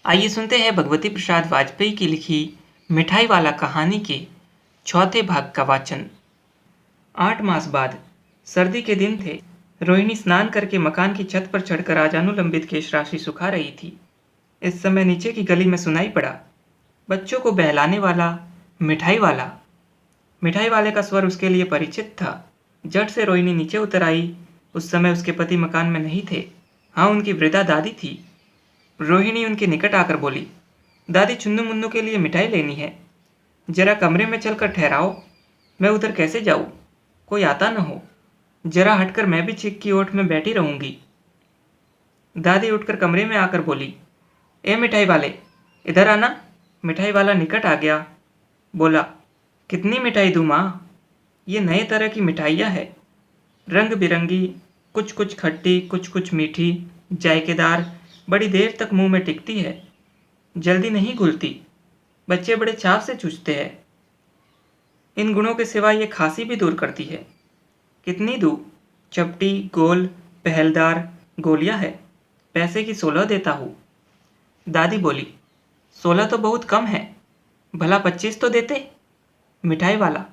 आइए सुनते हैं भगवती प्रसाद वाजपेयी की लिखी मिठाई वाला कहानी के चौथे भाग का वाचन। 8 मास बाद सर्दी के दिन थे। रोहिणी स्नान करके मकान की छत पर चढ़कर आजानुलंबित केश राशि सुखा रही थी। इस समय नीचे की गली में सुनाई पड़ा, बच्चों को बहलाने वाला मिठाई वाला। मिठाई वाले का स्वर उसके लिए परिचित था। झट से रोहिणी नीचे उतर आई। उस समय उसके पति मकान में नहीं थे। हाँ, उनकी वृद्धा दादी थी। रोहिणी उनके निकट आकर बोली, दादी, चुन्नू मुन्नू के लिए मिठाई लेनी है। जरा कमरे में चलकर ठहराओ, मैं उधर कैसे जाऊँ? कोई आता न हो। जरा हटकर मैं भी चीख की ओट में बैठी रहूंगी। दादी उठकर कमरे में आकर बोली, ए मिठाई वाले, इधर आना। मिठाई वाला निकट आ गया। बोला, कितनी मिठाई दूँ माँ? ये नए तरह की मिठाइयाँ है, रंग बिरंगी, कुछ कुछ खट्टी, कुछ कुछ मीठी, जायकेदार, बड़ी देर तक मुंह में टिकती है, जल्दी नहीं घुलती, बच्चे बड़े चाव से चूसते हैं। इन गुणों के सिवा ये खांसी भी दूर करती है। कितनी दूँ? चपटी, गोल, पहलदार गोलियां है। पैसे की 16 देता हूँ। दादी बोली, 16 तो बहुत कम है, भला 25 तो देते। मिठाई वाला,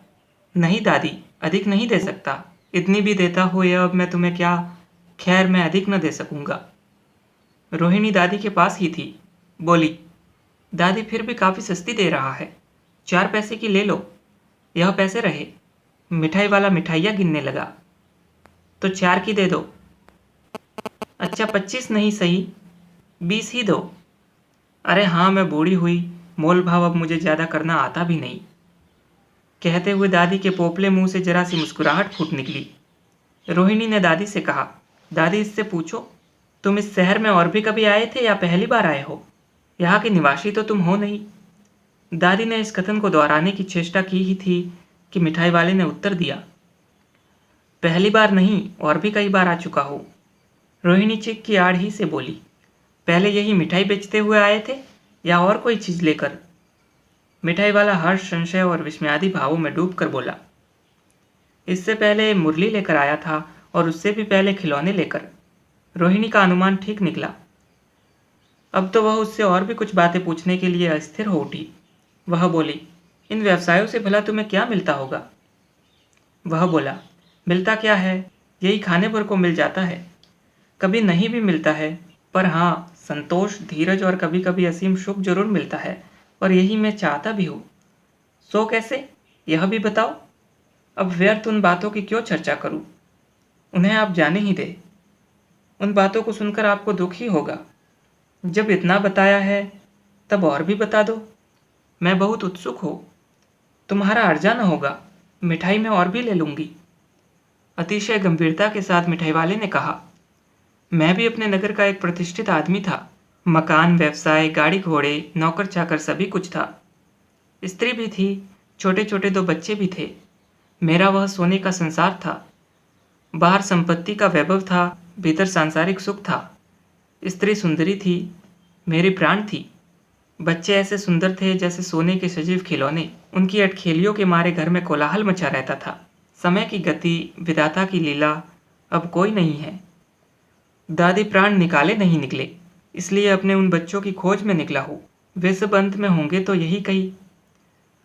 नहीं दादी, अधिक नहीं दे सकता। इतनी भी देता हो या अब मैं तुम्हें क्या? खैर, मैं अधिक न दे सकूंगा। रोहिणी दादी के पास ही थी। बोली, दादी फिर भी काफ़ी सस्ती दे रहा है, 4 पैसे की ले लो। यह पैसे रहे। मिठाई वाला मिठाइयाँ गिनने लगा। तो 4 की दे दो। अच्छा, 25 नहीं सही, 20 ही दो। अरे हाँ, मैं बूढ़ी हुई, मोल भाव अब मुझे ज़्यादा करना आता भी नहीं। कहते हुए दादी के पोपले मुंह से जरा सी मुस्कुराहट फूट निकली। रोहिणी ने दादी से कहा, दादी, इससे पूछो, तुम इस शहर में और भी कभी आए थे या पहली बार आए हो? यहाँ के निवासी तो तुम हो नहीं। दादी ने इस कथन को दोहराने की चेष्टा की ही थी कि मिठाई वाले ने उत्तर दिया, पहली बार नहीं, और भी कई बार आ चुका हूँ। रोहिणी चिक की आड़ ही से बोली, पहले यही मिठाई बेचते हुए आए थे या और कोई चीज़ लेकर? मिठाई वाला हर्ष, संशय और विस्मयादि भावों में डूब कर बोला, इससे पहले मुरली लेकर आया था और उससे भी पहले खिलौने लेकर। रोहिणी का अनुमान ठीक निकला। अब तो वह उससे और भी कुछ बातें पूछने के लिए अस्थिर हो उठी। वह बोली, इन व्यवसायों से भला तुम्हें क्या मिलता होगा? वह बोला, मिलता क्या है, यही खाने भर को मिल जाता है। कभी नहीं भी मिलता है, पर हाँ, संतोष, धीरज और कभी कभी असीम सुख जरूर मिलता है, और यही मैं चाहता भी हूँ। सो कैसे, यह भी बताओ। अब व्यर्थ उन बातों की क्यों चर्चा करूँ, उन्हें आप जाने ही दे। उन बातों को सुनकर आपको दुख ही होगा। जब इतना बताया है तब और भी बता दो। मैं बहुत उत्सुक हूँ। तुम्हारा अर्जा न होगा, मिठाई में और भी ले लूँगी। अतिशय गंभीरता के साथ मिठाई वाले ने कहा, मैं भी अपने नगर का एक प्रतिष्ठित आदमी था। मकान, व्यवसाय, गाड़ी घोड़े, नौकर चाकर सभी कुछ था। स्त्री भी थी, छोटे छोटे 2 बच्चे भी थे। मेरा वह सोने का संसार था। बाहर संपत्ति का वैभव था, भीतर सांसारिक सुख था। स्त्री सुंदरी थी, मेरी प्राण थी। बच्चे ऐसे सुंदर थे जैसे सोने के सजीव खिलौने। उनकी अटखेलियों के मारे घर में कोलाहल मचा रहता था। समय की गति, विधाता की लीला, अब कोई नहीं है। दादी प्राण निकाले नहीं निकले, इसलिए अपने उन बच्चों की खोज में निकला हूँ। वे सब अंत में होंगे तो यही कहीं,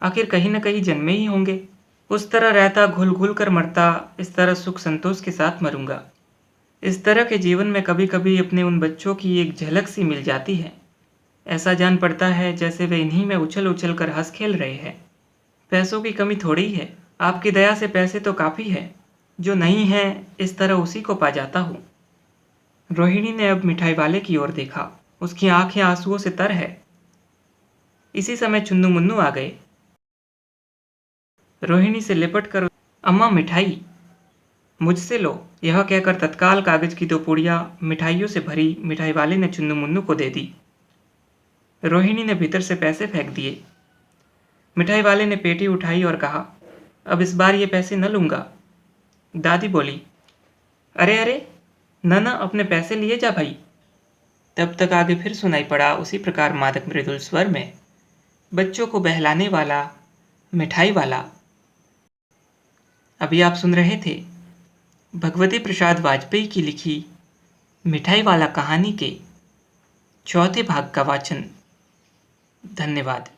आखिर कहीं न कहीं जन्मे ही होंगे। उस तरह रहता, घुल घुल कर मरता, इस तरह सुख संतोष के साथ मरूंगा। इस तरह के जीवन में कभी कभी अपने उन बच्चों की एक झलक सी मिल जाती है। ऐसा जान पड़ता है जैसे वे इन्हीं में उछल उछल कर हंस खेल रहे हैं। पैसों की कमी थोड़ी है, आपकी दया से पैसे तो काफ़ी है। जो नहीं है, इस तरह उसी को पा जाता हूँ। रोहिणी ने अब मिठाई वाले की ओर देखा। उसकी आंखें आंसुओं से तर है। इसी समय चुन्नू मुन्नू आ गए। रोहिणी से लिपट कर, अम्मा मिठाई मुझसे लो, यह कहकर तत्काल कागज की 2 पुड़ियाँ मिठाइयों से भरी मिठाई वाले ने चुन्नू मुन्नू को दे दी। रोहिणी ने भीतर से पैसे फेंक दिए। मिठाई वाले ने पेटी उठाई और कहा, अब इस बार ये पैसे न लूँगा। दादी बोली, अरे अरे, न न, अपने पैसे लिए जा भाई। तब तक आगे फिर सुनाई पड़ा उसी प्रकार मादक मृदुल स्वर में, बच्चों को बहलाने वाला मिठाई वाला। अभी आप सुन रहे थे भगवती प्रसाद वाजपेयी की लिखी मिठाई वाला कहानी के चौथे भाग का वाचन। धन्यवाद।